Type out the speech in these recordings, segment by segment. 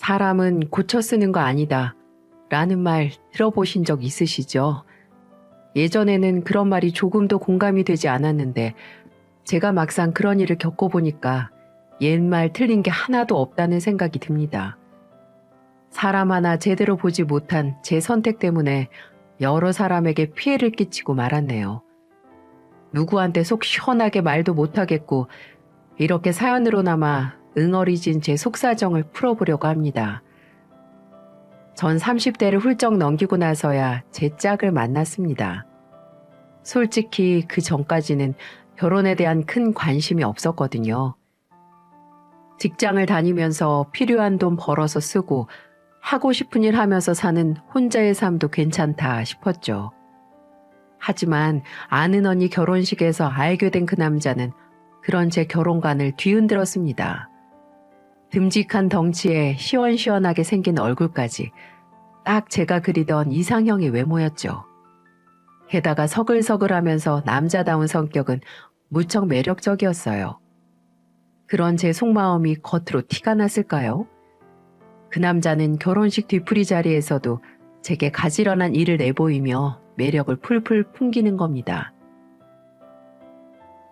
사람은 고쳐 쓰는 거 아니다 라는 말 들어보신 적 있으시죠? 예전에는 그런 말이 조금도 공감이 되지 않았는데 제가 막상 그런 일을 겪어보니까 옛말 틀린 게 하나도 없다는 생각이 듭니다. 사람 하나 제대로 보지 못한 제 선택 때문에 여러 사람에게 피해를 끼치고 말았네요. 누구한테 속 시원하게 말도 못하겠고 이렇게 사연으로나마 응어리진 제 속사정을 풀어보려고 합니다. 전 30대를 훌쩍 넘기고 나서야 제 짝을 만났습니다. 솔직히 그 전까지는 결혼에 대한 큰 관심이 없었거든요. 직장을 다니면서 필요한 돈 벌어서 쓰고 하고 싶은 일 하면서 사는 혼자의 삶도 괜찮다 싶었죠. 하지만 아는 언니 결혼식에서 알게 된 그 남자는 그런 제 결혼관을 뒤흔들었습니다. 듬직한 덩치에 시원시원하게 생긴 얼굴까지 딱 제가 그리던 이상형의 외모였죠. 게다가 서글서글하면서 남자다운 성격은 무척 매력적이었어요. 그런 제 속마음이 겉으로 티가 났을까요? 그 남자는 결혼식 뒤풀이 자리에서도 제게 가지런한 일을 내보이며 매력을 풀풀 풍기는 겁니다.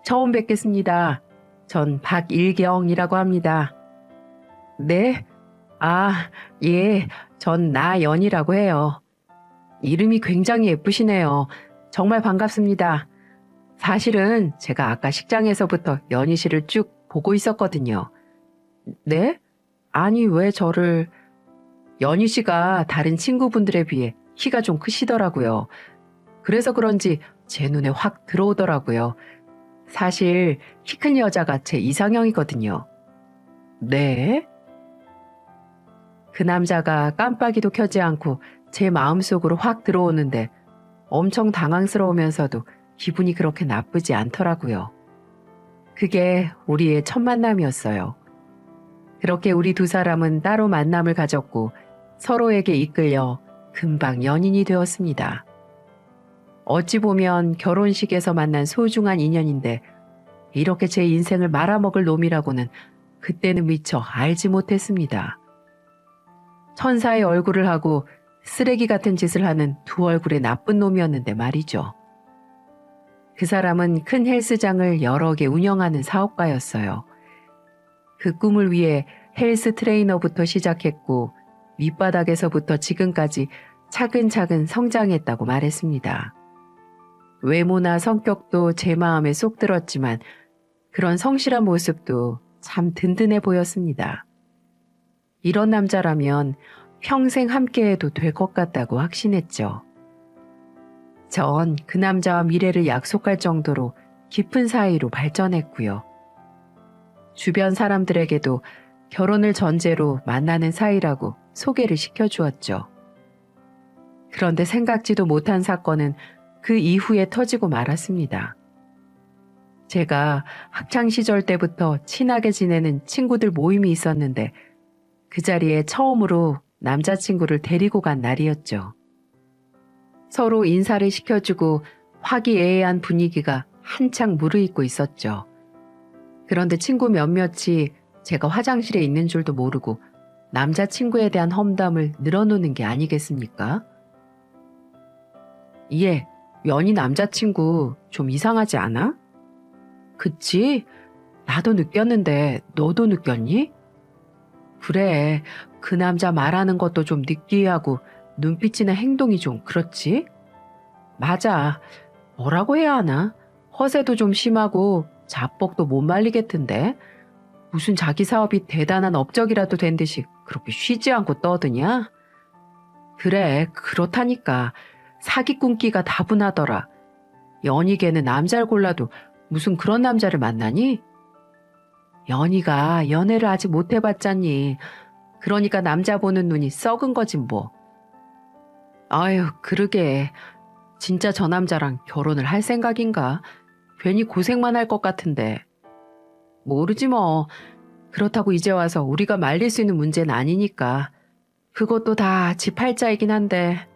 처음 뵙겠습니다. 전 박일경이라고 합니다. 네? 아, 예, 전 나연이라고 해요. 이름이 굉장히 예쁘시네요. 정말 반갑습니다. 사실은 제가 아까 식장에서부터 연희 씨를 쭉 보고 있었거든요. 네? 아니, 왜 저를... 연희 씨가 다른 친구분들에 비해 키가 좀 크시더라고요. 그래서 그런지 제 눈에 확 들어오더라고요. 사실 키 큰 여자가 제 이상형이거든요. 네? 그 남자가 깜빡이도 켜지 않고 제 마음속으로 확 들어오는데 엄청 당황스러우면서도 기분이 그렇게 나쁘지 않더라고요. 그게 우리의 첫 만남이었어요. 그렇게 우리 두 사람은 따로 만남을 가졌고 서로에게 이끌려 금방 연인이 되었습니다. 어찌 보면 결혼식에서 만난 소중한 인연인데 이렇게 제 인생을 말아먹을 놈이라고는 그때는 미처 알지 못했습니다. 천사의 얼굴을 하고 쓰레기 같은 짓을 하는 두 얼굴의 나쁜 놈이었는데 말이죠. 그 사람은 큰 헬스장을 여러 개 운영하는 사업가였어요. 그 꿈을 위해 헬스 트레이너부터 시작했고 밑바닥에서부터 지금까지 차근차근 성장했다고 말했습니다. 외모나 성격도 제 마음에 쏙 들었지만 그런 성실한 모습도 참 든든해 보였습니다. 이런 남자라면 평생 함께해도 될 것 같다고 확신했죠. 전 그 남자와 미래를 약속할 정도로 깊은 사이로 발전했고요. 주변 사람들에게도 결혼을 전제로 만나는 사이라고 소개를 시켜주었죠. 그런데 생각지도 못한 사건은 그 이후에 터지고 말았습니다. 제가 학창시절 때부터 친하게 지내는 친구들 모임이 있었는데 그 자리에 처음으로 남자친구를 데리고 간 날이었죠. 서로 인사를 시켜주고 화기애애한 분위기가 한창 무르익고 있었죠. 그런데 친구 몇몇이 제가 화장실에 있는 줄도 모르고 남자친구에 대한 험담을 늘어놓는 게 아니겠습니까? 예, 연희 남자친구 좀 이상하지 않아? 그치? 나도 느꼈는데 너도 느꼈니? 그래, 그 남자 말하는 것도 좀 느끼하고 눈빛이나 행동이 좀 그렇지? 맞아, 뭐라고 해야 하나? 허세도 좀 심하고 자뻑도 못 말리겠던데? 무슨 자기 사업이 대단한 업적이라도 된 듯이 그렇게 쉬지 않고 떠드냐? 그래, 그렇다니까. 사기꾼기가 다분하더라. 연희걔는 남자를 골라도 무슨 그런 남자를 만나니? 연희가 연애를 아직 못 해봤잖니. 그러니까 남자 보는 눈이 썩은 거지 뭐. 아유, 그러게. 진짜 저 남자랑 결혼을 할 생각인가? 괜히 고생만 할 것 같은데. 모르지 뭐. 그렇다고 이제 와서 우리가 말릴 수 있는 문제는 아니니까. 그것도 다 지 팔자이긴 한데.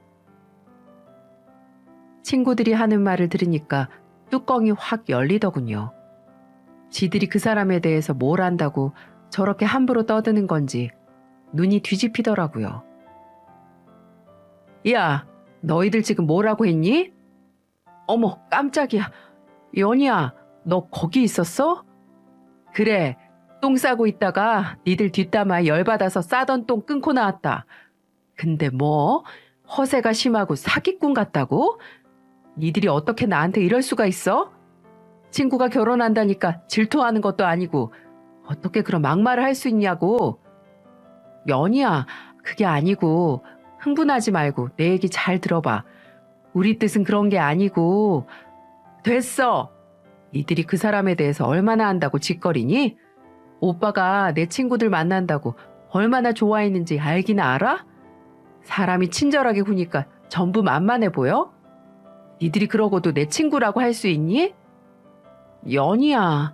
친구들이 하는 말을 들으니까 뚜껑이 확 열리더군요. 지들이 그 사람에 대해서 뭘 안다고 저렇게 함부로 떠드는 건지 눈이 뒤집히더라고요. 야, 너희들 지금 뭐라고 했니? 어머, 깜짝이야. 연희야, 너 거기 있었어? 그래, 똥 싸고 있다가 니들 뒷담화에 열받아서 싸던 똥 끊고 나왔다. 근데 뭐? 허세가 심하고 사기꾼 같다고? 니들이 어떻게 나한테 이럴 수가 있어? 친구가 결혼한다니까 질투하는 것도 아니고 어떻게 그런 막말을 할 수 있냐고. 연희야, 그게 아니고 흥분하지 말고 내 얘기 잘 들어봐. 우리 뜻은 그런 게 아니고. 됐어. 니들이 그 사람에 대해서 얼마나 안다고 짓거리니? 오빠가 내 친구들 만난다고 얼마나 좋아했는지 알기나 알아? 사람이 친절하게 구니까 전부 만만해 보여? 니들이 그러고도 내 친구라고 할 수 있니? 연희야.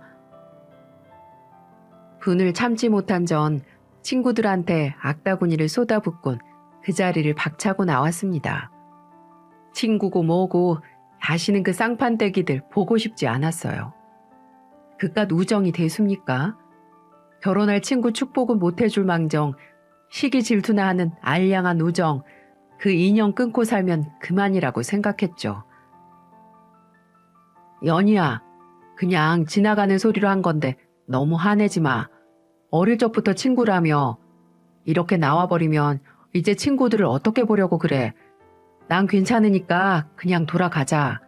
분을 참지 못한 전 친구들한테 악다구니를 쏟아붓곤 그 자리를 박차고 나왔습니다. 친구고 뭐고 다시는 그 쌍판대기들 보고 싶지 않았어요. 그깟 우정이 대수입니까? 결혼할 친구 축복은 못해줄 망정 시기 질투나 하는 알량한 우정, 그 인연 끊고 살면 그만이라고 생각했죠. 연희야, 그냥 지나가는 소리로 한 건데 너무 화내지 마. 어릴 적부터 친구라며. 이렇게 나와버리면 이제 친구들을 어떻게 보려고 그래. 난 괜찮으니까 그냥 돌아가자.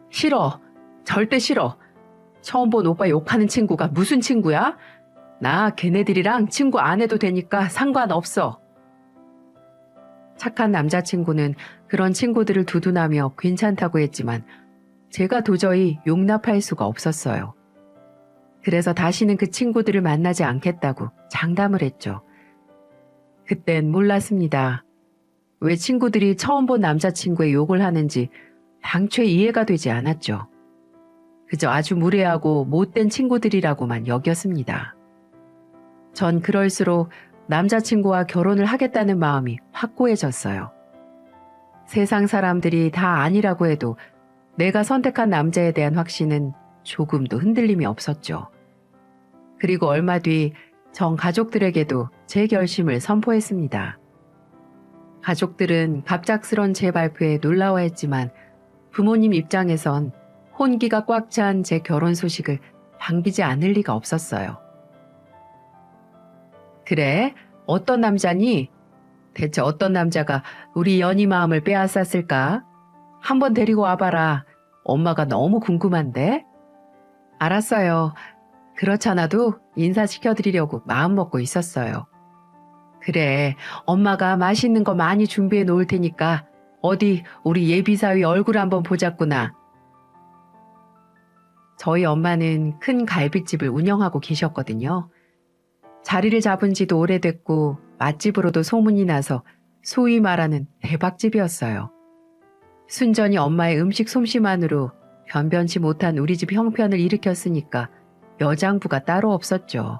싫어. 절대 싫어. 처음 본 오빠 욕하는 친구가 무슨 친구야? 나 걔네들이랑 친구 안 해도 되니까 상관없어. 착한 남자친구는 그런 친구들을 두둔하며 괜찮다고 했지만 제가 도저히 용납할 수가 없었어요. 그래서 다시는 그 친구들을 만나지 않겠다고 장담을 했죠. 그땐 몰랐습니다. 왜 친구들이 처음 본 남자친구의 욕을 하는지 당초에 이해가 되지 않았죠. 그저 아주 무례하고 못된 친구들이라고만 여겼습니다. 전 그럴수록 남자친구와 결혼을 하겠다는 마음이 확고해졌어요. 세상 사람들이 다 아니라고 해도 내가 선택한 남자에 대한 확신은 조금도 흔들림이 없었죠. 그리고 얼마 뒤 전 가족들에게도 제 결심을 선포했습니다. 가족들은 갑작스런 제 발표에 놀라워했지만 부모님 입장에선 혼기가 꽉 찬 제 결혼 소식을 반기지 않을 리가 없었어요. 그래? 어떤 남자니? 대체 어떤 남자가 우리 연희 마음을 빼앗았을까? 한번 데리고 와봐라. 엄마가 너무 궁금한데? 알았어요. 그렇잖아도 인사시켜드리려고 마음먹고 있었어요. 그래, 엄마가 맛있는 거 많이 준비해 놓을 테니까 어디 우리 예비사위 얼굴 한번 보자꾸나. 저희 엄마는 큰 갈비집을 운영하고 계셨거든요. 자리를 잡은 지도 오래됐고 맛집으로도 소문이 나서 소위 말하는 대박집이었어요. 순전히 엄마의 음식 솜씨만으로 변변치 못한 우리 집 형편을 일으켰으니까 여장부가 따로 없었죠.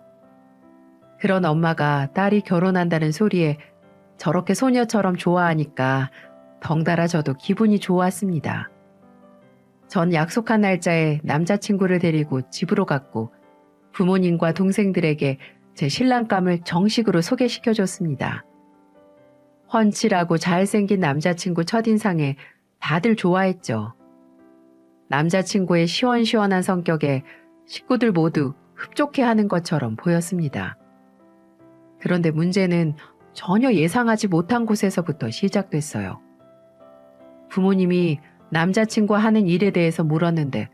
그런 엄마가 딸이 결혼한다는 소리에 저렇게 소녀처럼 좋아하니까 덩달아 저도 기분이 좋았습니다. 전 약속한 날짜에 남자친구를 데리고 집으로 갔고 부모님과 동생들에게 제 신랑감을 정식으로 소개시켜줬습니다. 훤칠하고 잘생긴 남자친구 첫인상에 다들 좋아했죠. 남자친구의 시원시원한 성격에 식구들 모두 흡족해하는 것처럼 보였습니다. 그런데 문제는 전혀 예상하지 못한 곳에서부터 시작됐어요. 부모님이 남자친구와 하는 일에 대해서 물었는데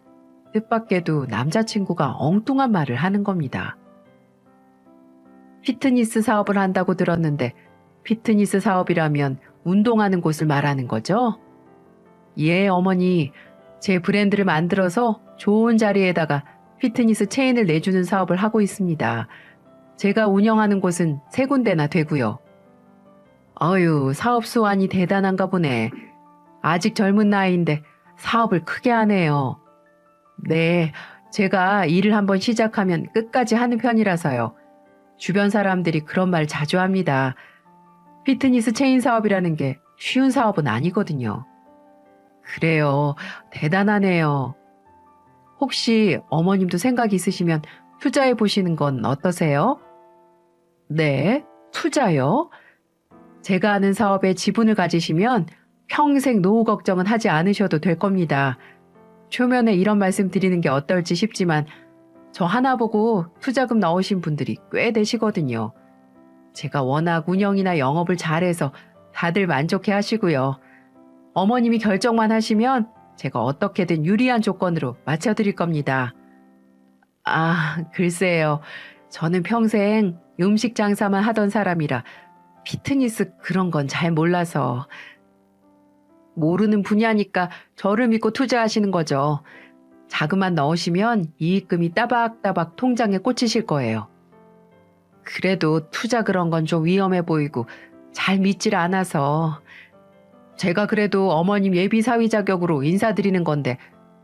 뜻밖에도 남자친구가 엉뚱한 말을 하는 겁니다. 피트니스 사업을 한다고 들었는데 피트니스 사업이라면 운동하는 곳을 말하는 거죠? 예, 어머니. 제 브랜드를 만들어서 좋은 자리에다가 피트니스 체인을 내주는 사업을 하고 있습니다. 제가 운영하는 곳은 3군데나 되고요. 어휴, 사업 수완이 대단한가 보네. 아직 젊은 나이인데 사업을 크게 하네요. 네, 제가 일을 한번 시작하면 끝까지 하는 편이라서요. 주변 사람들이 그런 말 자주 합니다. 피트니스 체인 사업이라는 게 쉬운 사업은 아니거든요. 그래요. 대단하네요. 혹시 어머님도 생각 있으시면 투자해 보시는 건 어떠세요? 네, 투자요? 제가 하는 사업에 지분을 가지시면 평생 노후 걱정은 하지 않으셔도 될 겁니다. 초면에 이런 말씀 드리는 게 어떨지 싶지만 저 하나 보고 투자금 넣으신 분들이 꽤 되시거든요. 제가 워낙 운영이나 영업을 잘해서 다들 만족해 하시고요. 어머님이 결정만 하시면 제가 어떻게든 유리한 조건으로 맞춰드릴 겁니다. 아, 글쎄요. 저는 평생 음식 장사만 하던 사람이라 피트니스 그런 건 잘 몰라서. 모르는 분야니까 저를 믿고 투자하시는 거죠. 자금만 넣으시면 이익금이 따박따박 통장에 꽂히실 거예요. 그래도 투자 그런 건 좀 위험해 보이고 잘 믿질 않아서. 제가 그래도 어머님 예비 사위 자격으로 인사드리는 건데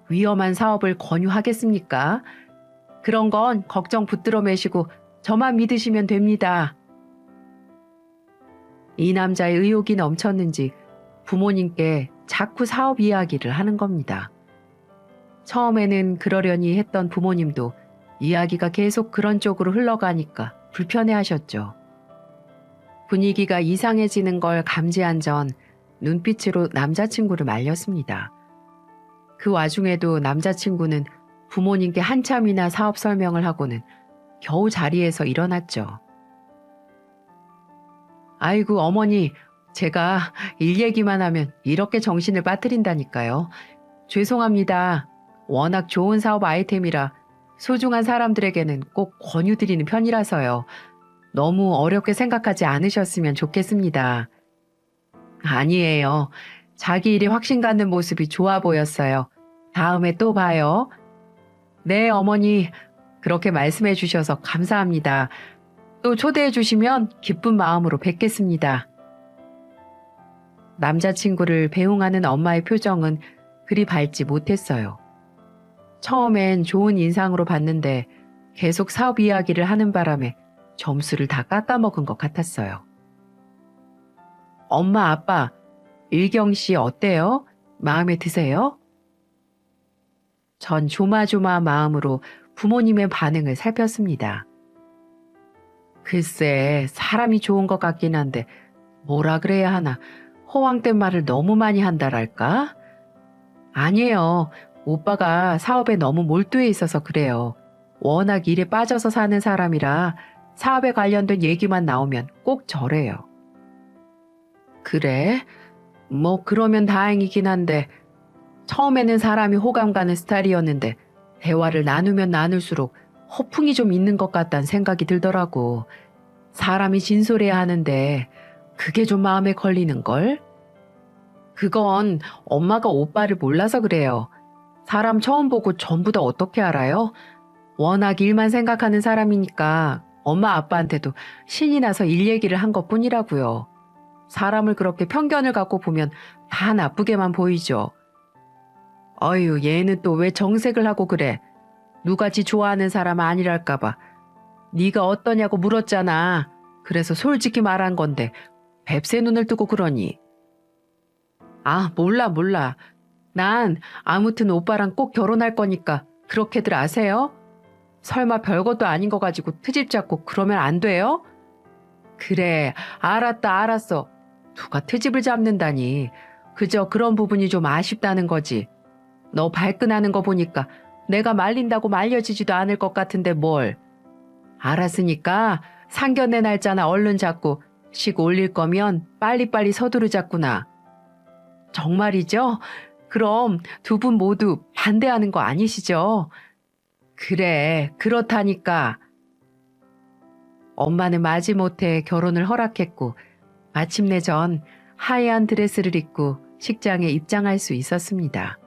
위험한 사업을 권유하겠습니까? 그런 건 걱정 붙들어 매시고 저만 믿으시면 됩니다. 이 남자의 의욕이 넘쳤는지 부모님께 자꾸 사업 이야기를 하는 겁니다. 처음에는 그러려니 했던 부모님도 이야기가 계속 그런 쪽으로 흘러가니까 불편해하셨죠. 분위기가 이상해지는 걸 감지한 전 눈빛으로 남자친구를 말렸습니다. 그 와중에도 남자친구는 부모님께 한참이나 사업 설명을 하고는 겨우 자리에서 일어났죠. 아이고 어머니, 제가 일 얘기만 하면 이렇게 정신을 빠뜨린다니까요. 죄송합니다. 워낙 좋은 사업 아이템이라 소중한 사람들에게는 꼭 권유드리는 편이라서요. 너무 어렵게 생각하지 않으셨으면 좋겠습니다. 아니에요. 자기 일에 확신 갖는 모습이 좋아 보였어요. 다음에 또 봐요. 네, 어머니. 그렇게 말씀해 주셔서 감사합니다. 또 초대해 주시면 기쁜 마음으로 뵙겠습니다. 남자친구를 배웅하는 엄마의 표정은 그리 밝지 못했어요. 처음엔 좋은 인상으로 봤는데 계속 사업 이야기를 하는 바람에 점수를 다 깎아먹은 것 같았어요. 엄마, 아빠, 일경 씨 어때요? 마음에 드세요? 전 조마조마한 마음으로 부모님의 반응을 살폈습니다. 글쎄, 사람이 좋은 것 같긴 한데 뭐라 그래야 하나, 허황된 말을 너무 많이 한다랄까? 아니에요. 오빠가 사업에 너무 몰두해 있어서 그래요. 워낙 일에 빠져서 사는 사람이라 사업에 관련된 얘기만 나오면 꼭 저래요. 그래? 뭐 그러면 다행이긴 한데 처음에는 사람이 호감 가는 스타일이었는데 대화를 나누면 나눌수록 허풍이 좀 있는 것 같다는 생각이 들더라고. 사람이 진솔해야 하는데 그게 좀 마음에 걸리는걸? 그건 엄마가 오빠를 몰라서 그래요. 사람 처음 보고 전부 다 어떻게 알아요? 워낙 일만 생각하는 사람이니까 엄마 아빠한테도 신이 나서 일 얘기를 한 것뿐이라고요. 사람을 그렇게 편견을 갖고 보면 다 나쁘게만 보이죠. 어휴, 얘는 또 왜 정색을 하고 그래? 누가지 좋아하는 사람 아니랄까 봐. 네가 어떠냐고 물었잖아. 그래서 솔직히 말한 건데 뱁새 눈을 뜨고 그러니. 아, 몰라. 난 아무튼 오빠랑 꼭 결혼할 거니까 그렇게들 아세요? 설마 별것도 아닌 거 가지고 트집 잡고 그러면 안 돼요? 그래, 알았어. 누가 트집을 잡는다니. 그저 그런 부분이 좀 아쉽다는 거지. 너 발끈하는 거 보니까 내가 말린다고 말려지지도 않을 것 같은데 뭘. 알았으니까 상견례 날짜나 얼른 잡고 식 올릴 거면 빨리빨리 서두르자꾸나. 정말이죠? 그럼 두 분 모두 반대하는 거 아니시죠? 그래, 그렇다니까. 엄마는 마지못해 결혼을 허락했고 마침내 전 하얀 드레스를 입고 식장에 입장할 수 있었습니다.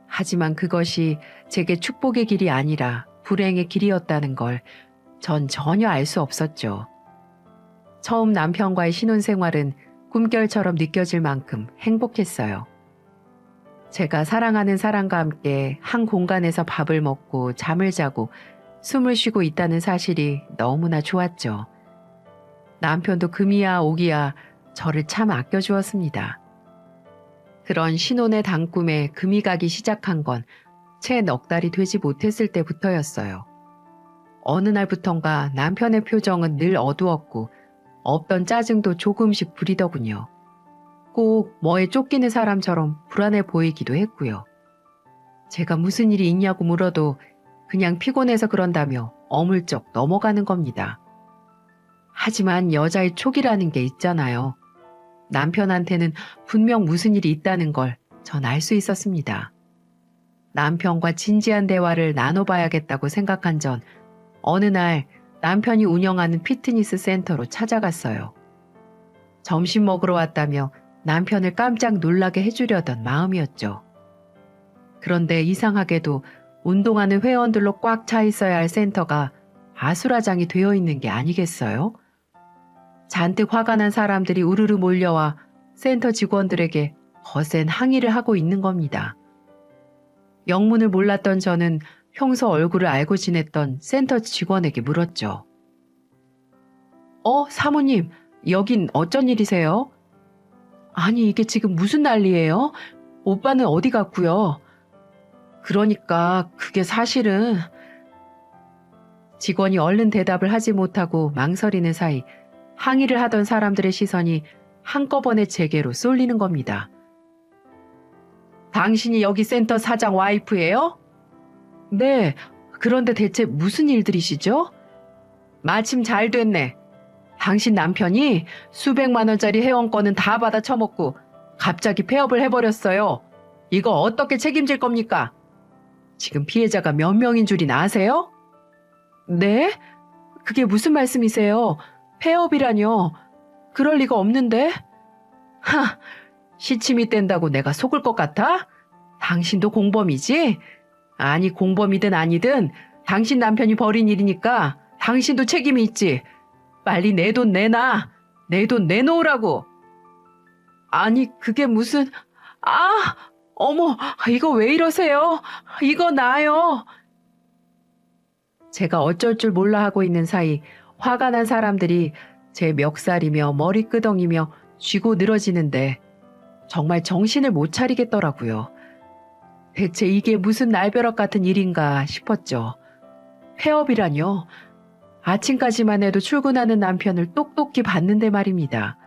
하지만 그것이 제게 축복의 길이 아니라 불행의 길이었다는 걸 전 전혀 알 수 없었죠. 처음 남편과의 신혼생활은 꿈결처럼 느껴질 만큼 행복했어요. 제가 사랑하는 사람과 함께 한 공간에서 밥을 먹고 잠을 자고 숨을 쉬고 있다는 사실이 너무나 좋았죠. 남편도 금이야 오기야 저를 참 아껴주었습니다. 그런 신혼의 단꿈에 금이 가기 시작한 건 채 넉 달이 되지 못했을 때부터였어요. 어느 날부턴가 남편의 표정은 늘 어두웠고 없던 짜증도 조금씩 부리더군요. 꼭 뭐에 쫓기는 사람처럼 불안해 보이기도 했고요. 제가 무슨 일이 있냐고 물어도 그냥 피곤해서 그런다며 어물쩍 넘어가는 겁니다. 하지만 여자의 촉이라는 게 있잖아요. 남편한테는 분명 무슨 일이 있다는 걸 전 알 수 있었습니다. 남편과 진지한 대화를 나눠봐야겠다고 생각한 전 어느 날 남편이 운영하는 피트니스 센터로 찾아갔어요. 점심 먹으러 왔다며 남편을 깜짝 놀라게 해주려던 마음이었죠. 그런데 이상하게도 운동하는 회원들로 꽉 차 있어야 할 센터가 아수라장이 되어 있는 게 아니겠어요? 잔뜩 화가 난 사람들이 우르르 몰려와 센터 직원들에게 거센 항의를 하고 있는 겁니다. 영문을 몰랐던 저는 평소 얼굴을 알고 지냈던 센터 직원에게 물었죠. 사모님, 여긴 어쩐 일이세요? 아니, 이게 지금 무슨 난리예요? 오빠는 어디 갔고요? 그러니까 그게 사실은... 직원이 얼른 대답을 하지 못하고 망설이는 사이 항의를 하던 사람들의 시선이 한꺼번에 제게로 쏠리는 겁니다. 당신이 여기 센터 사장 와이프예요? 네, 그런데 대체 무슨 일들이시죠? 마침 잘 됐네. 당신 남편이 수백만 원짜리 회원권은 다 받아 처먹고 갑자기 폐업을 해버렸어요. 이거 어떻게 책임질 겁니까? 지금 피해자가 몇 명인 줄이나 아세요? 네? 그게 무슨 말씀이세요? 폐업이라뇨. 그럴 리가 없는데. 시침이 뗀다고 내가 속을 것 같아? 당신도 공범이지? 아니, 공범이든 아니든 당신 남편이 벌인 일이니까 당신도 책임이 있지. 빨리 내 돈 내놔. 내 돈 내놓으라고. 아니, 그게 무슨... 어머, 이거 왜 이러세요? 이거 나요. 제가 어쩔 줄 몰라 하고 있는 사이 화가 난 사람들이 제 멱살이며 머리끄덩이며 쥐고 늘어지는데 정말 정신을 못 차리겠더라고요. 대체 이게 무슨 날벼락 같은 일인가 싶었죠. 폐업이라뇨. 아침까지만 해도 출근하는 남편을 똑똑히 봤는데 말입니다.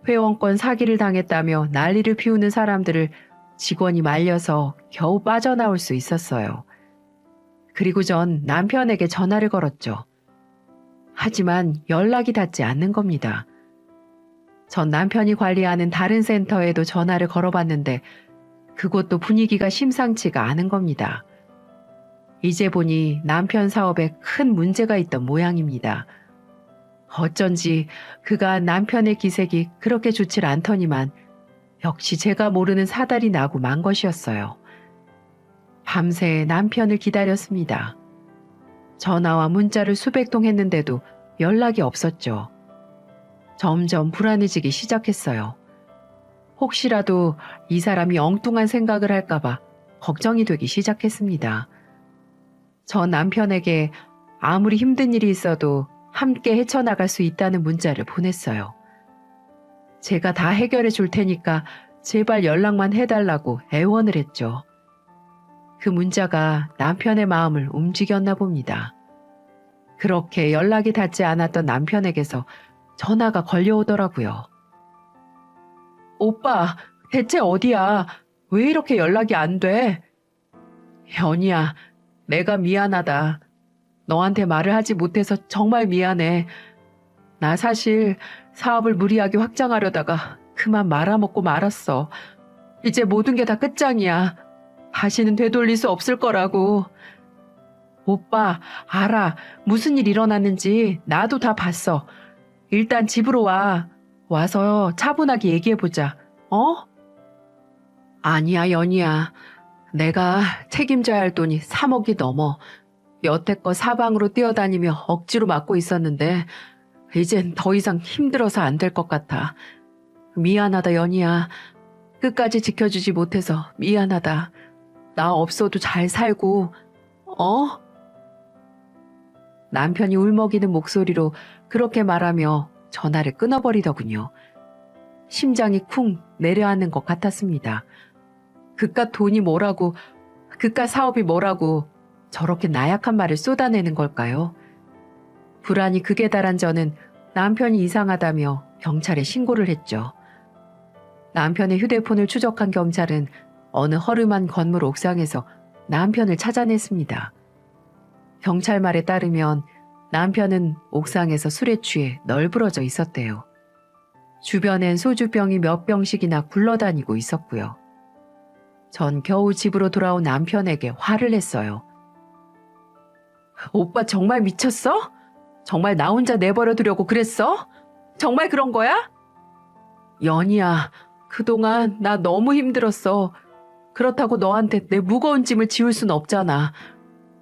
회원권 사기를 당했다며 난리를 피우는 사람들을 직원이 말려서 겨우 빠져나올 수 있었어요. 그리고 전 남편에게 전화를 걸었죠. 하지만 연락이 닿지 않는 겁니다. 전 남편이 관리하는 다른 센터에도 전화를 걸어봤는데 그곳도 분위기가 심상치가 않은 겁니다. 이제 보니 남편 사업에 큰 문제가 있던 모양입니다. 어쩐지 그간 남편의 기색이 그렇게 좋질 않더니만 역시 제가 모르는 사달이 나고 만 것이었어요. 밤새 남편을 기다렸습니다. 전화와 문자를 수백 통 했는데도 연락이 없었죠. 점점 불안해지기 시작했어요. 혹시라도 이 사람이 엉뚱한 생각을 할까봐 걱정이 되기 시작했습니다. 저 남편에게 아무리 힘든 일이 있어도 함께 헤쳐나갈 수 있다는 문자를 보냈어요. 제가 다 해결해 줄 테니까 제발 연락만 해달라고 애원을 했죠. 그 문자가 남편의 마음을 움직였나 봅니다. 그렇게 연락이 닿지 않았던 남편에게서 전화가 걸려오더라고요. 오빠, 대체 어디야? 왜 이렇게 연락이 안 돼? 연희야, 내가 미안하다. 너한테 말을 하지 못해서 정말 미안해. 나 사실 사업을 무리하게 확장하려다가 그만 말아먹고 말았어. 이제 모든 게 다 끝장이야. 다시는 되돌릴 수 없을 거라고. 오빠, 알아. 무슨 일 일어났는지 나도 다 봤어. 일단 집으로 와. 와서 차분하게 얘기해보자. 아니야, 연희야. 내가 책임져야 할 돈이 3억이 넘어. 여태껏 사방으로 뛰어다니며 억지로 막고 있었는데 이젠 더 이상 힘들어서 안 될 것 같아. 미안하다, 연희야. 끝까지 지켜주지 못해서 미안하다. 나 없어도 잘 살고, 남편이 울먹이는 목소리로 그렇게 말하며 전화를 끊어버리더군요. 심장이 쿵 내려앉는 것 같았습니다. 그깟 돈이 뭐라고, 그깟 사업이 뭐라고 저렇게 나약한 말을 쏟아내는 걸까요? 불안이 극에 달한 저는 남편이 이상하다며 경찰에 신고를 했죠. 남편의 휴대폰을 추적한 경찰은 어느 허름한 건물 옥상에서 남편을 찾아냈습니다. 경찰 말에 따르면 남편은 옥상에서 술에 취해 널브러져 있었대요. 주변엔 소주병이 몇 병씩이나 굴러다니고 있었고요. 전 겨우 집으로 돌아온 남편에게 화를 냈어요. 오빠 정말 미쳤어? 정말 나 혼자 내버려 두려고 그랬어? 정말 그런 거야? 연희야, 그동안 나 너무 힘들었어. 그렇다고 너한테 내 무거운 짐을 지울 순 없잖아.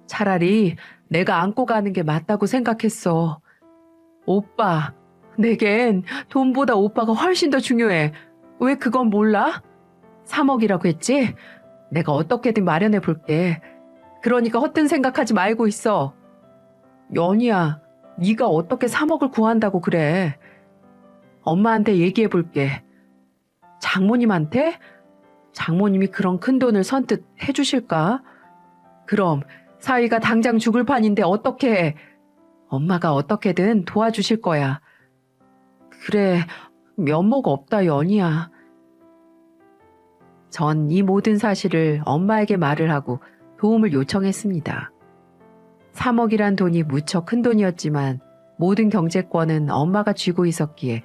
차라리 내가 안고 가는 게 맞다고 생각했어. 오빠, 내겐 돈보다 오빠가 훨씬 더 중요해. 왜 그건 몰라? 3억이라고 했지? 내가 어떻게든 마련해 볼게. 그러니까 헛된 생각하지 말고 있어. 연희야, 네가 어떻게 3억을 구한다고 그래? 엄마한테 얘기해 볼게. 장모님한테? 장모님이 그런 큰 돈을 선뜻 해주실까? 그럼 사위가 당장 죽을 판인데 어떻게 해? 엄마가 어떻게든 도와주실 거야. 그래, 면목 없다, 연희야. 전 이 모든 사실을 엄마에게 말을 하고 도움을 요청했습니다. 3억이란 돈이 무척 큰 돈이었지만 모든 경제권은 엄마가 쥐고 있었기에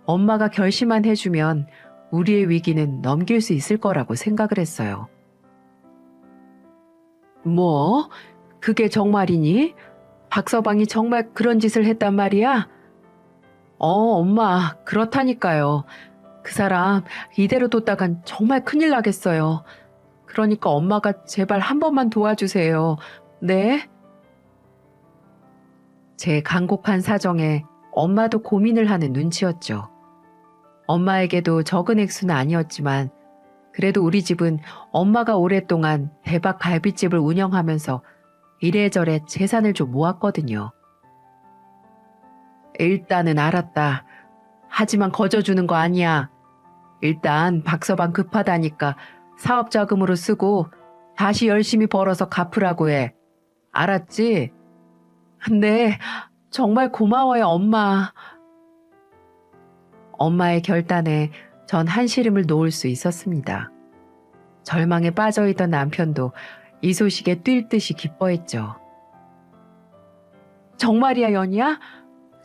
엄마가 결심만 해주면 우리의 위기는 넘길 수 있을 거라고 생각을 했어요. 뭐? 그게 정말이니? 박서방이 정말 그런 짓을 했단 말이야? 엄마, 그렇다니까요. 그 사람 이대로 뒀다간 정말 큰일 나겠어요. 그러니까 엄마가 제발 한 번만 도와주세요. 네? 제 간곡한 사정에 엄마도 고민을 하는 눈치였죠. 엄마에게도 적은 액수는 아니었지만 그래도 우리 집은 엄마가 오랫동안 대박 갈비집을 운영하면서 이래저래 재산을 좀 모았거든요. 일단은 알았다. 하지만 거저주는 거 아니야. 일단 박서방 급하다니까 사업 자금으로 쓰고 다시 열심히 벌어서 갚으라고 해. 알았지? 네, 정말 고마워요, 엄마. 엄마의 결단에 전 한시름을 놓을 수 있었습니다. 절망에 빠져있던 남편도 이 소식에 뛸 듯이 기뻐했죠. 정말이야, 연희야?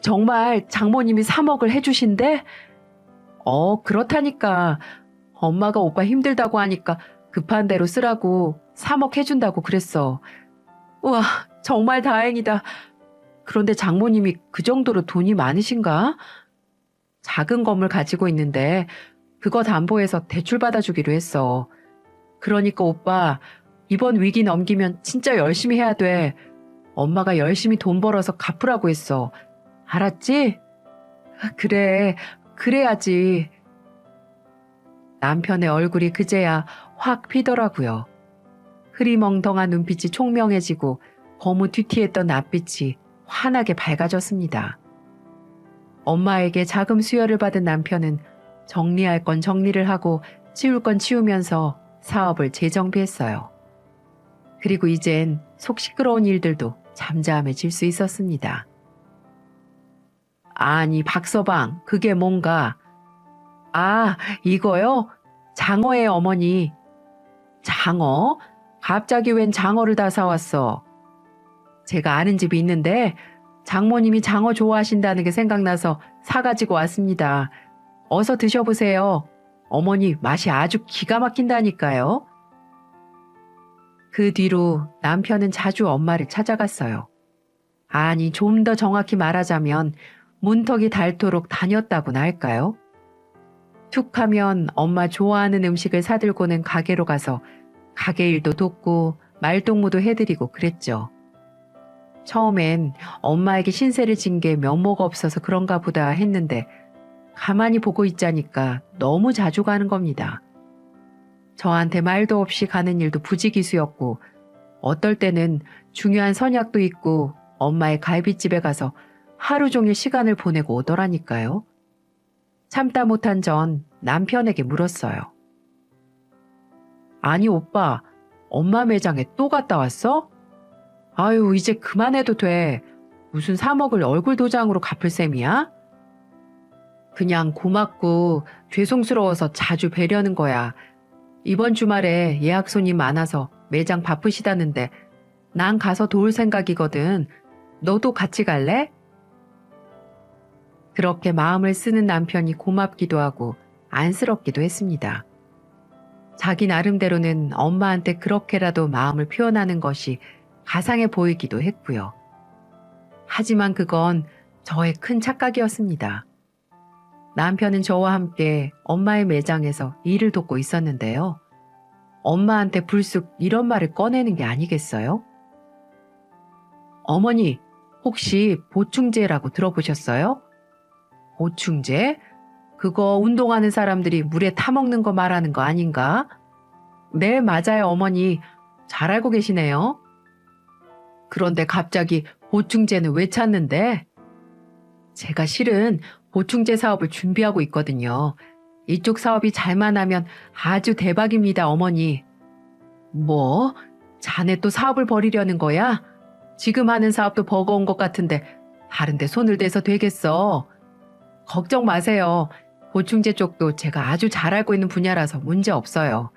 정말 장모님이 3억을 해주신대? 그렇다니까. 엄마가 오빠 힘들다고 하니까 급한 대로 쓰라고 3억 해준다고 그랬어. 우와, 정말 다행이다. 그런데 장모님이 그 정도로 돈이 많으신가? 작은 건물 가지고 있는데 그거 담보해서 대출 받아주기로 했어. 그러니까 오빠, 이번 위기 넘기면 진짜 열심히 해야 돼. 엄마가 열심히 돈 벌어서 갚으라고 했어. 알았지? 그래, 그래야지. 남편의 얼굴이 그제야 확 피더라고요. 흐리멍텅한 눈빛이 총명해지고 거무튀튀했던 낯빛이 환하게 밝아졌습니다. 엄마에게 자금 수여를 받은 남편은 정리할 건 정리를 하고 치울 건 치우면서 사업을 재정비했어요. 그리고 이젠 속 시끄러운 일들도 잠잠해질 수 있었습니다. 아니, 박서방, 그게 뭔가? 아, 이거요? 장어예요, 어머니. 장어? 갑자기 웬 장어를 다 사왔어? 제가 아는 집이 있는데 장모님이 장어 좋아하신다는 게 생각나서 사가지고 왔습니다. 어서 드셔보세요. 어머니 맛이 아주 기가 막힌다니까요. 그 뒤로 남편은 자주 엄마를 찾아갔어요. 아니, 좀 더 정확히 말하자면 문턱이 닳도록 다녔다고나 할까요? 툭 하면 엄마 좋아하는 음식을 사들고는 가게로 가서 가게 일도 돕고 말동무도 해드리고 그랬죠. 처음엔 엄마에게 신세를 진 게 면모가 없어서 그런가 보다 했는데 가만히 보고 있자니까 너무 자주 가는 겁니다. 저한테 말도 없이 가는 일도 부지기수였고 어떨 때는 중요한 선약도 있고 엄마의 갈비집에 가서 하루 종일 시간을 보내고 오더라니까요. 참다 못한 전 남편에게 물었어요. 아니 오빠, 엄마 매장에 또 갔다 왔어? 아유, 이제 그만해도 돼. 무슨 3억을 얼굴 도장으로 갚을 셈이야? 그냥 고맙고 죄송스러워서 자주 뵈려는 거야. 이번 주말에 예약 손님 많아서 매장 바쁘시다는데 난 가서 도울 생각이거든. 너도 같이 갈래? 그렇게 마음을 쓰는 남편이 고맙기도 하고 안쓰럽기도 했습니다. 자기 나름대로는 엄마한테 그렇게라도 마음을 표현하는 것이 가상해 보이기도 했고요. 하지만 그건 저의 큰 착각이었습니다. 남편은 저와 함께 엄마의 매장에서 일을 돕고 있었는데요. 엄마한테 불쑥 이런 말을 꺼내는 게 아니겠어요? 어머니, 혹시 보충제라고 들어보셨어요? 보충제? 그거 운동하는 사람들이 물에 타먹는 거 말하는 거 아닌가? 네, 맞아요, 어머니. 잘 알고 계시네요. 그런데 갑자기 보충제는 왜 찾는데? 제가 실은 보충제 사업을 준비하고 있거든요. 이쪽 사업이 잘만 하면 아주 대박입니다, 어머니. 뭐? 자네 또 사업을 벌이려는 거야? 지금 하는 사업도 버거운 것 같은데 다른 데 손을 대서 되겠어. 걱정 마세요. 보충제 쪽도 제가 아주 잘 알고 있는 분야라서 문제 없어요.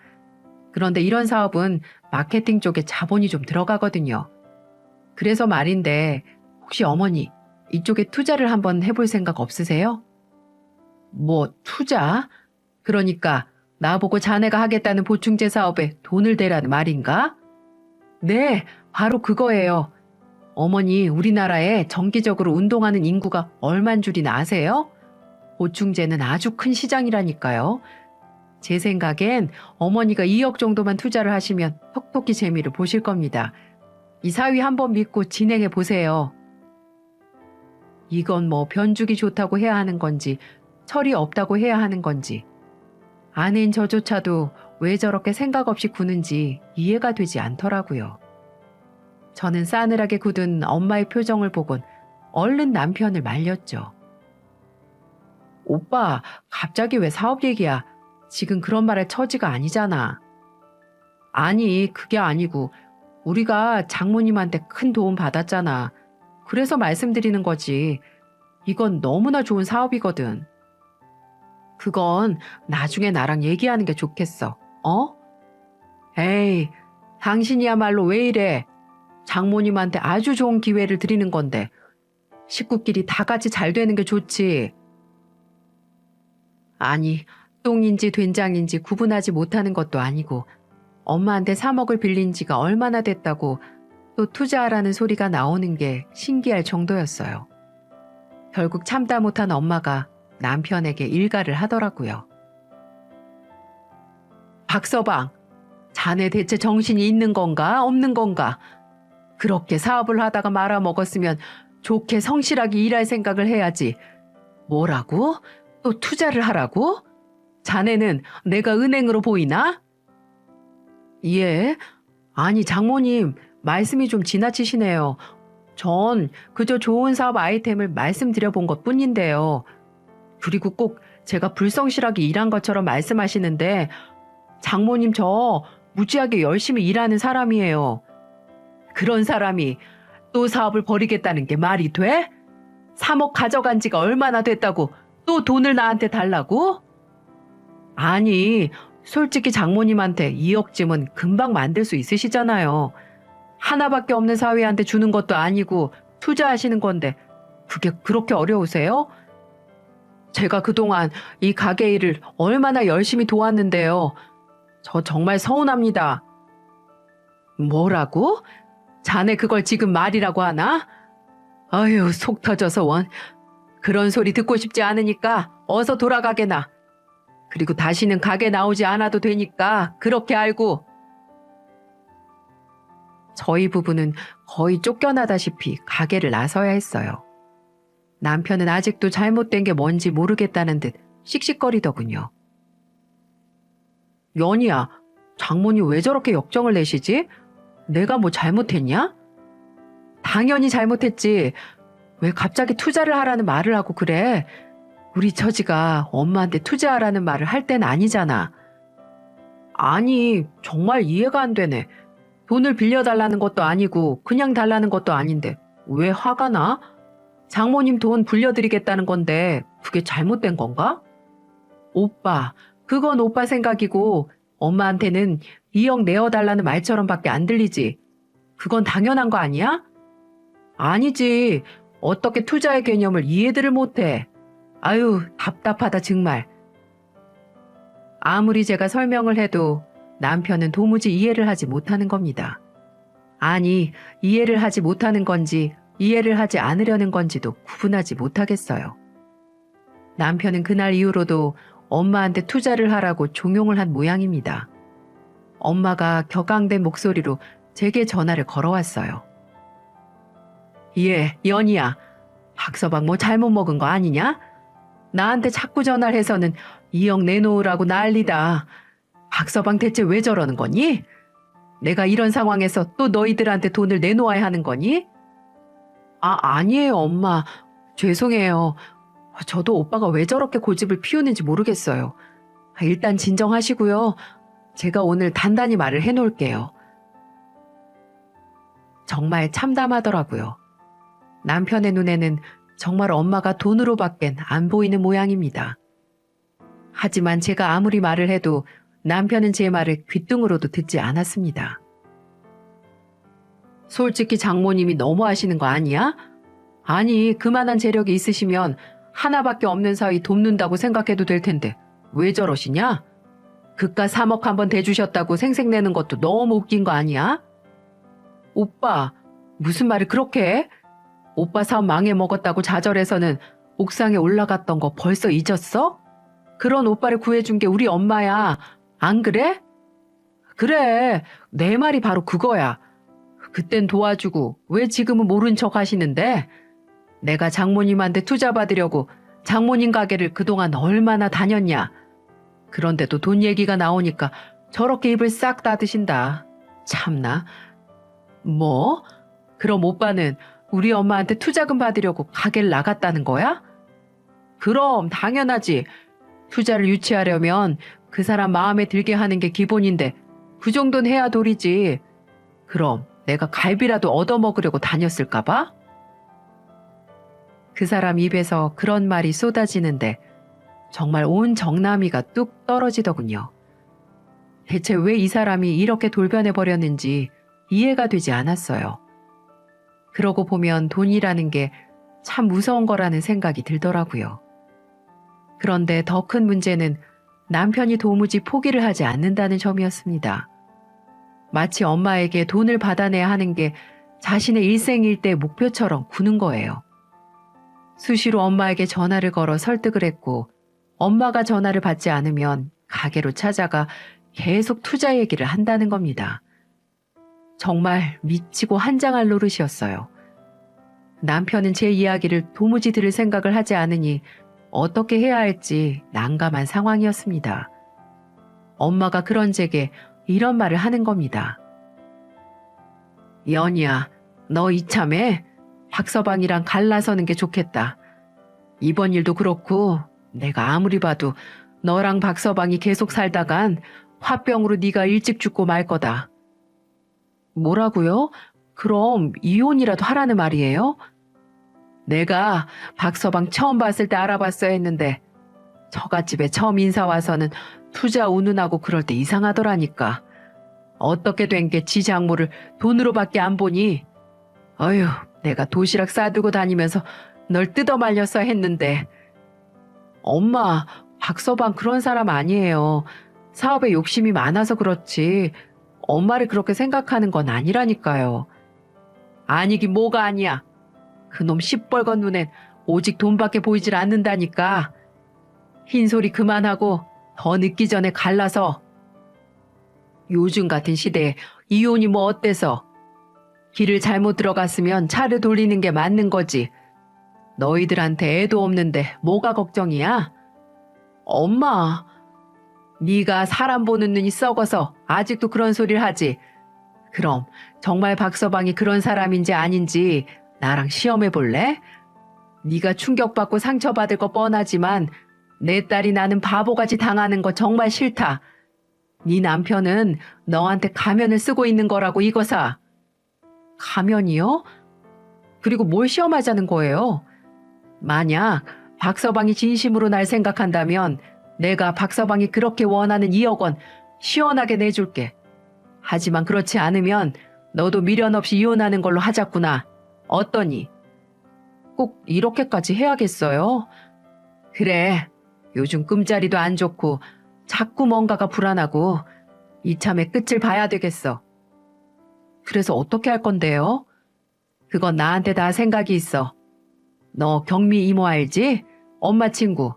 그런데 이런 사업은 마케팅 쪽에 자본이 좀 들어가거든요. 그래서 말인데 혹시 어머니 이쪽에 투자를 한번 해볼 생각 없으세요? 뭐 투자? 그러니까 나보고 자네가 하겠다는 보충제 사업에 돈을 대라는 말인가? 네, 바로 그거예요. 어머니, 우리나라에 정기적으로 운동하는 인구가 얼만 줄이나 아세요? 보충제는 아주 큰 시장이라니까요. 제 생각엔 어머니가 2억 정도만 투자를 하시면 톡톡히 재미를 보실 겁니다. 이 사위 한번 믿고 진행해 보세요. 이건 뭐 변죽이 좋다고 해야 하는 건지 철이 없다고 해야 하는 건지 아내인 저조차도 왜 저렇게 생각 없이 구는지 이해가 되지 않더라고요. 저는 싸늘하게 굳은 엄마의 표정을 보곤 얼른 남편을 말렸죠. 오빠, 갑자기 왜 사업 얘기야? 지금 그런 말 할 처지가 아니잖아. 아니, 그게 아니고 우리가 장모님한테 큰 도움 받았잖아. 그래서 말씀드리는 거지. 이건 너무나 좋은 사업이거든. 그건 나중에 나랑 얘기하는 게 좋겠어. 어? 에이, 당신이야말로 왜 이래? 장모님한테 아주 좋은 기회를 드리는 건데 식구끼리 다 같이 잘 되는 게 좋지. 아니, 똥인지 된장인지 구분하지 못하는 것도 아니고 엄마한테 3억을 빌린 지가 얼마나 됐다고 또 투자하라는 소리가 나오는 게 신기할 정도였어요. 결국 참다 못한 엄마가 남편에게 일가를 하더라고요. 박서방, 자네 대체 정신이 있는 건가 없는 건가? 그렇게 사업을 하다가 말아먹었으면 좋게 성실하게 일할 생각을 해야지. 뭐라고? 또 투자를 하라고? 자네는 내가 은행으로 보이나? 예. 아니 장모님, 말씀이 좀 지나치시네요. 전 그저 좋은 사업 아이템을 말씀드려 본 것뿐인데요. 그리고 꼭 제가 불성실하게 일한 것처럼 말씀하시는데 장모님 저 무지하게 열심히 일하는 사람이에요. 그런 사람이 또 사업을 벌이겠다는 게 말이 돼? 3억 가져간 지가 얼마나 됐다고 또 돈을 나한테 달라고? 아니, 솔직히 장모님한테 2억쯤은 금방 만들 수 있으시잖아요. 하나밖에 없는 사위한테 주는 것도 아니고 투자하시는 건데 그게 그렇게 어려우세요? 제가 그동안 이 가게 일을 얼마나 열심히 도왔는데요. 저 정말 서운합니다. 뭐라고? 자네 그걸 지금 말이라고 하나? 아유, 속 터져서 원. 그런 소리 듣고 싶지 않으니까 어서 돌아가게나. 그리고 다시는 가게 나오지 않아도 되니까 그렇게 알고. 저희 부부는 거의 쫓겨나다시피 가게를 나서야 했어요. 남편은 아직도 잘못된 게 뭔지 모르겠다는 듯 씩씩거리더군요. 연희야, 장모님 왜 저렇게 역정을 내시지? 내가 뭐 잘못했냐? 당연히 잘못했지. 왜 갑자기 투자를 하라는 말을 하고 그래? 우리 처지가 엄마한테 투자하라는 말을 할 땐 아니잖아. 아니, 정말 이해가 안 되네. 돈을 빌려달라는 것도 아니고 그냥 달라는 것도 아닌데 왜 화가 나? 장모님 돈 불려드리겠다는 건데 그게 잘못된 건가? 오빠, 그건 오빠 생각이고 엄마한테는 2억 내어달라는 말처럼밖에 안 들리지. 그건 당연한 거 아니야? 아니지. 어떻게 투자의 개념을 이해들을 못해. 아유, 답답하다 정말. 아무리 제가 설명을 해도 남편은 도무지 이해를 하지 못하는 겁니다. 아니, 이해를 하지 못하는 건지 이해를 하지 않으려는 건지도 구분하지 못하겠어요. 남편은 그날 이후로도 엄마한테 투자를 하라고 종용을 한 모양입니다. 엄마가 격앙된 목소리로 제게 전화를 걸어왔어요. 예, 연희야. 박서방 뭐 잘못 먹은 거 아니냐? 나한테 자꾸 전화를 해서는 2억 내놓으라고 난리다. 박서방 대체 왜 저러는 거니? 내가 이런 상황에서 또 너희들한테 돈을 내놓아야 하는 거니? 아니에요, 엄마. 죄송해요. 저도 오빠가 왜 저렇게 고집을 피우는지 모르겠어요. 일단 진정하시고요. 제가 오늘 단단히 말을 해놓을게요. 정말 참담하더라고요. 남편의 눈에는 정말 엄마가 돈으로밖엔 안 보이는 모양입니다. 하지만 제가 아무리 말을 해도 남편은 제 말을 귓등으로도 듣지 않았습니다. 솔직히 장모님이 너무하시는 거 아니야? 아니, 그만한 재력이 있으시면 하나밖에 없는 사위 돕는다고 생각해도 될 텐데 왜 저러시냐? 그깟 3억 한번 대주셨다고 생색내는 것도 너무 웃긴 거 아니야? 오빠, 무슨 말을 그렇게 해? 오빠 사업 망해먹었다고 좌절해서는 옥상에 올라갔던 거 벌써 잊었어? 그런 오빠를 구해준 게 우리 엄마야. 안 그래? 그래, 내 말이 바로 그거야. 그땐 도와주고 왜 지금은 모른 척 하시는데? 내가 장모님한테 투자 받으려고 장모님 가게를 그동안 얼마나 다녔냐. 그런데도 돈 얘기가 나오니까 저렇게 입을 싹 닫으신다. 참나. 뭐? 그럼 오빠는 우리 엄마한테 투자금 받으려고 가게를 나갔다는 거야? 그럼 당연하지. 투자를 유치하려면 그 사람 마음에 들게 하는 게 기본인데 그 정도는 해야 도리지. 그럼 내가 갈비라도 얻어먹으려고 다녔을까 봐? 그 사람 입에서 그런 말이 쏟아지는데 정말 온 정남이가 뚝 떨어지더군요. 대체 왜 이 사람이 이렇게 돌변해버렸는지 이해가 되지 않았어요. 그러고 보면 돈이라는 게 참 무서운 거라는 생각이 들더라고요. 그런데 더 큰 문제는 남편이 도무지 포기를 하지 않는다는 점이었습니다. 마치 엄마에게 돈을 받아내야 하는 게 자신의 일생일대 목표처럼 구는 거예요. 수시로 엄마에게 전화를 걸어 설득을 했고 엄마가 전화를 받지 않으면 가게로 찾아가 계속 투자 얘기를 한다는 겁니다. 정말 미치고 한장할 노릇이었어요. 남편은 제 이야기를 도무지 들을 생각을 하지 않으니 어떻게 해야 할지 난감한 상황이었습니다. 엄마가 그런 제게 이런 말을 하는 겁니다. 연희야, 너 이참에 박서방이랑 갈라서는 게 좋겠다. 이번 일도 그렇고 내가 아무리 봐도 너랑 박서방이 계속 살다간 화병으로 네가 일찍 죽고 말 거다. 뭐라고요? 그럼 이혼이라도 하라는 말이에요? 내가 박서방 처음 봤을 때 알아봤어야 했는데 처갓집에 처음 인사 와서는 투자 운운하고 그럴 때 이상하더라니까. 어떻게 된 게 지 장모를 돈으로밖에 안 보니? 어휴, 내가 도시락 싸들고 다니면서 널 뜯어말렸어야 했는데. 엄마, 박서방 그런 사람 아니에요. 사업에 욕심이 많아서 그렇지 엄마를 그렇게 생각하는 건 아니라니까요. 아니긴 뭐가 아니야. 그놈 시뻘건 눈엔 오직 돈밖에 보이질 않는다니까. 흰소리 그만하고 더 늦기 전에 갈라서. 요즘 같은 시대에 이혼이 뭐 어때서. 길을 잘못 들어갔으면 차를 돌리는 게 맞는 거지. 너희들한테 애도 없는데 뭐가 걱정이야? 엄마, 네가 사람 보는 눈이 썩어서 아직도 그런 소리를 하지. 그럼 정말 박서방이 그런 사람인지 아닌지 나랑 시험해 볼래? 네가 충격받고 상처받을 거 뻔하지만 내 딸이 나는 바보같이 당하는 거 정말 싫다. 네 남편은 너한테 가면을 쓰고 있는 거라고 이거사. 가면이요? 그리고 뭘 시험하자는 거예요? 만약 박서방이 진심으로 날 생각한다면 내가 박서방이 그렇게 원하는 2억 원 시원하게 내줄게. 하지만 그렇지 않으면 너도 미련 없이 이혼하는 걸로 하자꾸나. 어떠니? 꼭 이렇게까지 해야겠어요? 그래. 요즘 꿈자리도 안 좋고 자꾸 뭔가가 불안하고 이참에 끝을 봐야 되겠어. 그래서 어떻게 할 건데요? 그건 나한테 다 생각이 있어. 너 경미 이모 알지? 엄마 친구.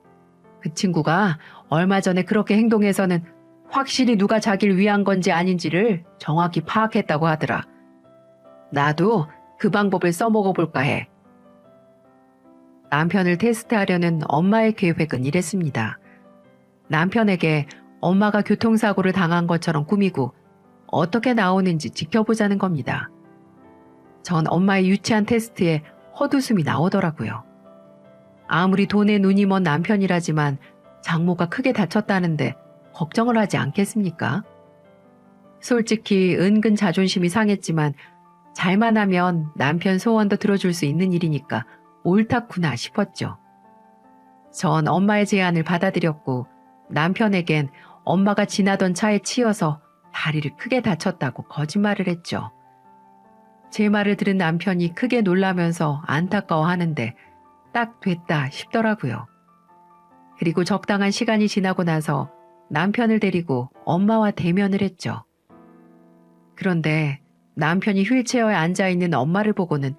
그 친구가 얼마 전에 그렇게 행동해서는 확실히 누가 자기를 위한 건지 아닌지를 정확히 파악했다고 하더라. 나도 그 방법을 써먹어 볼까 해. 남편을 테스트하려는 엄마의 계획은 이랬습니다. 남편에게 엄마가 교통사고를 당한 것처럼 꾸미고 어떻게 나오는지 지켜보자는 겁니다. 전 엄마의 유치한 테스트에 헛웃음이 나오더라고요. 아무리 돈에 눈이 먼 남편이라지만 장모가 크게 다쳤다는데 걱정을 하지 않겠습니까? 솔직히 은근 자존심이 상했지만 잘만 하면 남편 소원도 들어줄 수 있는 일이니까 옳다구나 싶었죠. 전 엄마의 제안을 받아들였고 남편에겐 엄마가 지나던 차에 치여서 다리를 크게 다쳤다고 거짓말을 했죠. 제 말을 들은 남편이 크게 놀라면서 안타까워하는데 딱 됐다 싶더라고요. 그리고 적당한 시간이 지나고 나서 남편을 데리고 엄마와 대면을 했죠. 그런데 남편이 휠체어에 앉아있는 엄마를 보고는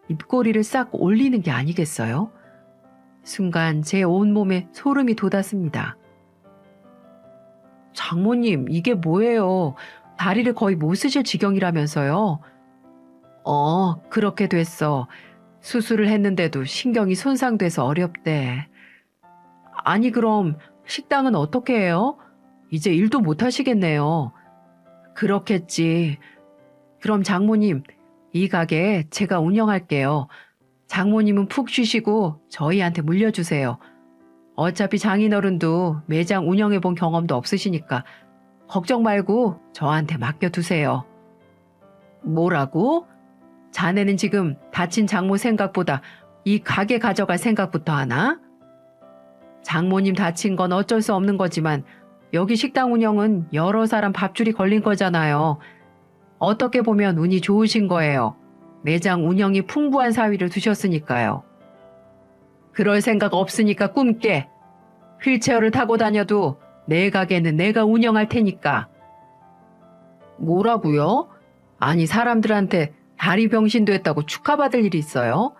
입꼬리를 싹 올리는 게 아니겠어요? 순간 제 온몸에 소름이 돋았습니다. 장모님, 이게 뭐예요? 다리를 거의 못 쓰실 지경이라면서요? 그렇게 됐어. 수술을 했는데도 신경이 손상돼서 어렵대. 아니, 그럼 식당은 어떻게 해요? 이제 일도 못 하시겠네요. 그렇겠지. 그럼 장모님, 이 가게 제가 운영할게요. 장모님은 푹 쉬시고 저희한테 물려주세요. 어차피 장인어른도 매장 운영해본 경험도 없으시니까 걱정 말고 저한테 맡겨두세요. 뭐라고? 자네는 지금 다친 장모 생각보다 이 가게 가져갈 생각부터 하나? 장모님 다친 건 어쩔 수 없는 거지만 여기 식당 운영은 여러 사람 밥줄이 걸린 거잖아요. 어떻게 보면 운이 좋으신 거예요. 매장 운영이 풍부한 사위를 두셨으니까요. 그럴 생각 없으니까 꿈깨. 휠체어를 타고 다녀도 내 가게는 내가 운영할 테니까. 뭐라고요? 아니, 사람들한테 다리 병신 됐다고 축하받을 일이 있어요?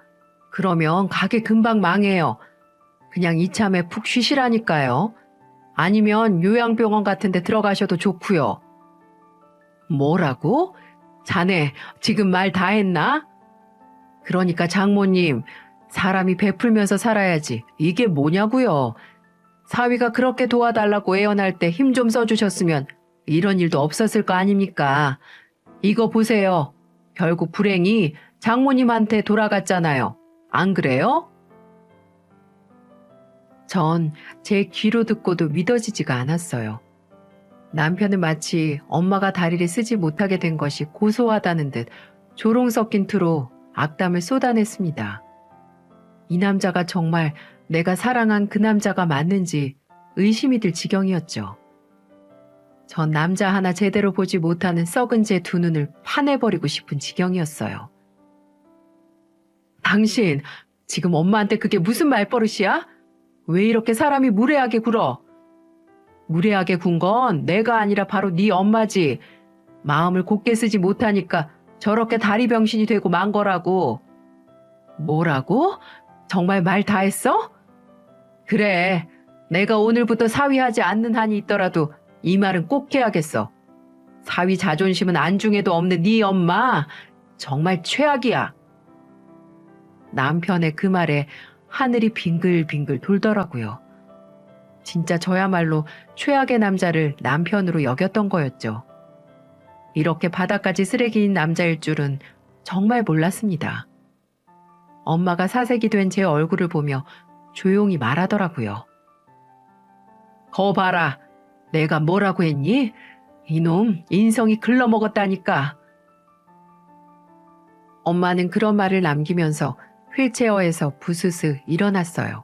그러면 가게 금방 망해요. 그냥 이참에 푹 쉬시라니까요. 아니면 요양병원 같은 데 들어가셔도 좋고요. 뭐라고? 자네 지금 말 다 했나? 그러니까 장모님, 사람이 베풀면서 살아야지. 이게 뭐냐고요? 사위가 그렇게 도와달라고 애원할 때 힘 좀 써주셨으면 이런 일도 없었을 거 아닙니까? 이거 보세요. 결국 불행이 장모님한테 돌아갔잖아요. 안 그래요? 전 제 귀로 듣고도 믿어지지가 않았어요. 남편은 마치 엄마가 다리를 쓰지 못하게 된 것이 고소하다는 듯 조롱 섞인 투로 악담을 쏟아냈습니다. 이 남자가 정말 내가 사랑한 그 남자가 맞는지 의심이 들 지경이었죠. 전 남자 하나 제대로 보지 못하는 썩은 제 두 눈을 파내버리고 싶은 지경이었어요. 당신, 지금 엄마한테 그게 무슨 말버릇이야? 왜 이렇게 사람이 무례하게 굴어? 무례하게 군 건 내가 아니라 바로 네 엄마지. 마음을 곧게 쓰지 못하니까 저렇게 다리 병신이 되고 만 거라고. 뭐라고? 정말 말 다 했어? 그래, 내가 오늘부터 사위하지 않는 한이 있더라도 이 말은 꼭 해야겠어. 사위 자존심은 안중에도 없는 네 엄마, 정말 최악이야. 남편의 그 말에 하늘이 빙글빙글 돌더라고요. 진짜 저야말로 최악의 남자를 남편으로 여겼던 거였죠. 이렇게 바닥까지 쓰레기인 남자일 줄은 정말 몰랐습니다. 엄마가 사색이 된 제 얼굴을 보며 조용히 말하더라고요. 거 봐라. 내가 뭐라고 했니? 이놈 인성이 글러먹었다니까. 엄마는 그런 말을 남기면서 휠체어에서 부스스 일어났어요.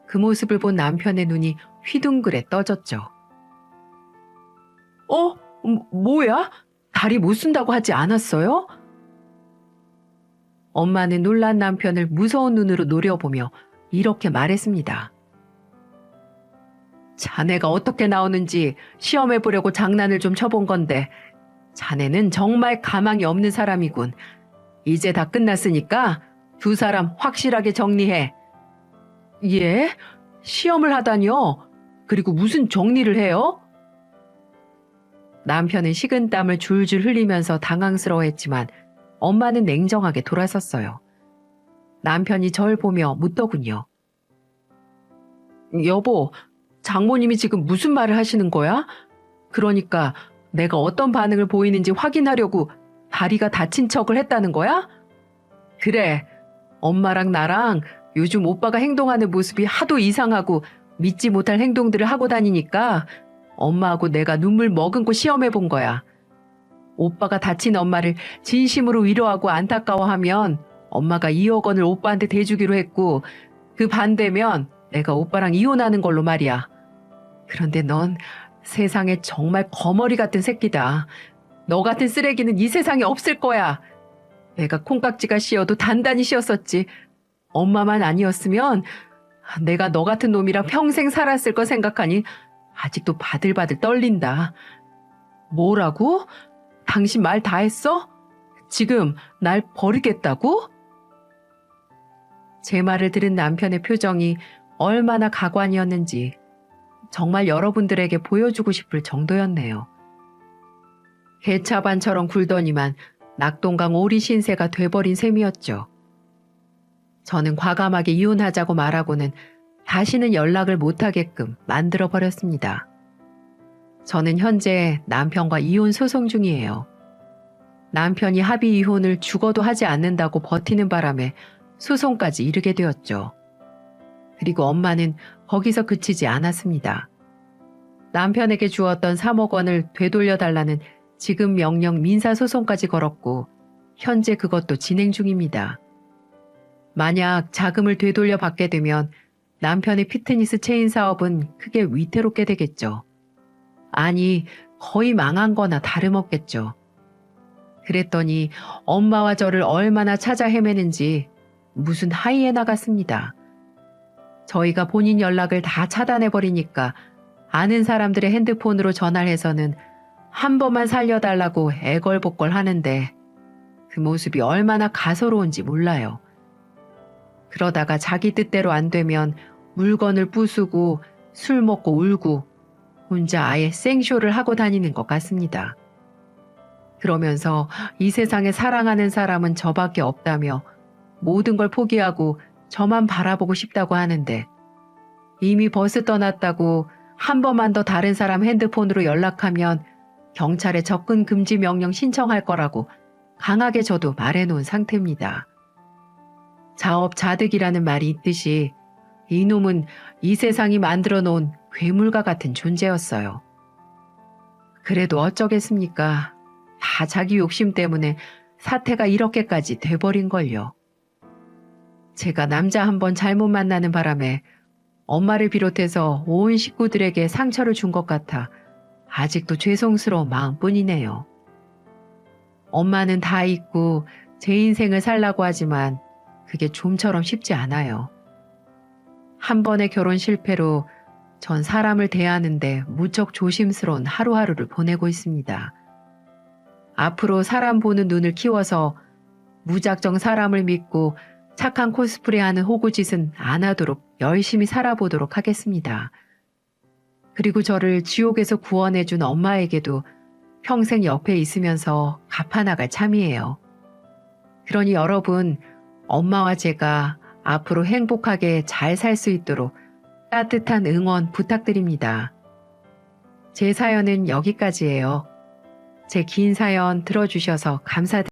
그 모습을 본 남편의 눈이 휘둥그레 떠졌죠. 뭐야? 다리 못 쓴다고 하지 않았어요? 엄마는 놀란 남편을 무서운 눈으로 노려보며 이렇게 말했습니다. 자네가 어떻게 나오는지 시험해보려고 장난을 좀 쳐본 건데 자네는 정말 가망이 없는 사람이군. 이제 다 끝났으니까 두 사람 확실하게 정리해. 예? 시험을 하다니요? 그리고 무슨 정리를 해요? 남편은 식은땀을 줄줄 흘리면서 당황스러워했지만 엄마는 냉정하게 돌아섰어요. 남편이 절 보며 묻더군요. 여보, 장모님이 지금 무슨 말을 하시는 거야? 그러니까 내가 어떤 반응을 보이는지 확인하려고 다리가 다친 척을 했다는 거야? 그래, 엄마랑 나랑 요즘 오빠가 행동하는 모습이 하도 이상하고 믿지 못할 행동들을 하고 다니니까 엄마하고 내가 눈물 머금고 시험해 본 거야. 오빠가 다친 엄마를 진심으로 위로하고 안타까워하면 엄마가 2억 원을 오빠한테 대주기로 했고 그 반대면 내가 오빠랑 이혼하는 걸로 말이야. 그런데 넌 세상에 정말 거머리 같은 새끼다. 너 같은 쓰레기는 이 세상에 없을 거야. 내가 콩깍지가 씌어도 단단히 씌었었지. 엄마만 아니었으면 내가 너 같은 놈이랑 평생 살았을 거 생각하니 아직도 바들바들 떨린다. 뭐라고? 당신 말 다 했어? 지금 날 버리겠다고? 제 말을 들은 남편의 표정이 얼마나 가관이었는지 정말 여러분들에게 보여주고 싶을 정도였네요. 개차반처럼 굴더니만 낙동강 오리 신세가 돼버린 셈이었죠. 저는 과감하게 이혼하자고 말하고는 다시는 연락을 못하게끔 만들어버렸습니다. 저는 현재 남편과 이혼 소송 중이에요. 남편이 합의 이혼을 죽어도 하지 않는다고 버티는 바람에 소송까지 이르게 되었죠. 그리고 엄마는 거기서 그치지 않았습니다. 남편에게 주었던 3억 원을 되돌려달라는 지급 명령 민사소송까지 걸었고 현재 그것도 진행 중입니다. 만약 자금을 되돌려 받게 되면 남편의 피트니스 체인 사업은 크게 위태롭게 되겠죠. 아니, 거의 망한 거나 다름없겠죠. 그랬더니 엄마와 저를 얼마나 찾아 헤매는지 무슨 하이에나 같습니다. 저희가 본인 연락을 다 차단해버리니까 아는 사람들의 핸드폰으로 전화를 해서는 한 번만 살려달라고 애걸복걸 하는데 그 모습이 얼마나 가소로운지 몰라요. 그러다가 자기 뜻대로 안 되면 물건을 부수고 술 먹고 울고 혼자 아예 생쇼를 하고 다니는 것 같습니다. 그러면서 이 세상에 사랑하는 사람은 저밖에 없다며 모든 걸 포기하고 저만 바라보고 싶다고 하는데 이미 버스 떠났다고 한 번만 더 다른 사람 핸드폰으로 연락하면 경찰에 접근 금지 명령 신청할 거라고 강하게 저도 말해놓은 상태입니다. 자업자득이라는 말이 있듯이 이놈은 이 세상이 만들어 놓은 괴물과 같은 존재였어요. 그래도 어쩌겠습니까? 다 자기 욕심 때문에 사태가 이렇게까지 돼버린걸요. 제가 남자 한 번 잘못 만나는 바람에 엄마를 비롯해서 온 식구들에게 상처를 준 것 같아 아직도 죄송스러운 마음뿐이네요. 엄마는 다 잊고 제 인생을 살라고 하지만 그게 좀처럼 쉽지 않아요. 한 번의 결혼 실패로 전 사람을 대하는데 무척 조심스러운 하루하루를 보내고 있습니다. 앞으로 사람 보는 눈을 키워서 무작정 사람을 믿고 착한 코스프레하는 호구짓은 안 하도록 열심히 살아보도록 하겠습니다. 그리고 저를 지옥에서 구원해준 엄마에게도 평생 옆에 있으면서 갚아나갈 참이에요. 그러니 여러분, 엄마와 제가 앞으로 행복하게 잘 살 수 있도록 따뜻한 응원 부탁드립니다. 제 사연은 여기까지예요. 제 긴 사연 들어주셔서 감사드립니다.